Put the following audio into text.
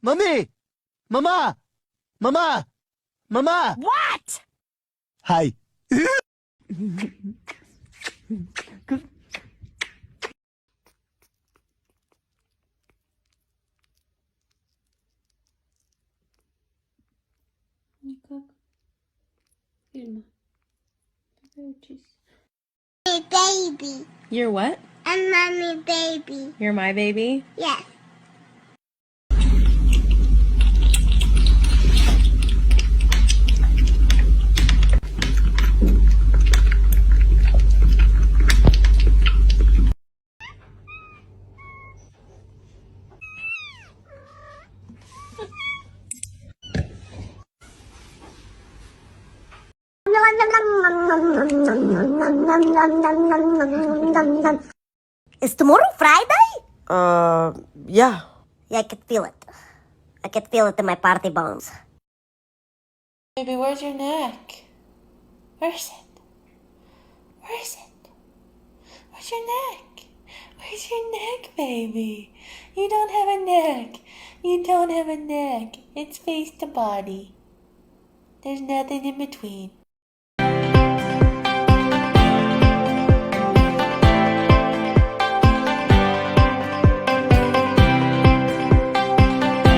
Mommy! Mama! Mama! Mama! What? Hi. Никак. Фильма. Учись. Baby. You're what? I'm mommy baby. You're my baby? Yes. Is tomorrow Friday? Yeah. Yeah, I can feel it. I can feel it in my party bones. Baby, where's your neck? Where's it? Where's it? Where's your neck? Where's your neck, baby? You don't have a neck. You don't have a neck. It's face to body. There's nothing in between.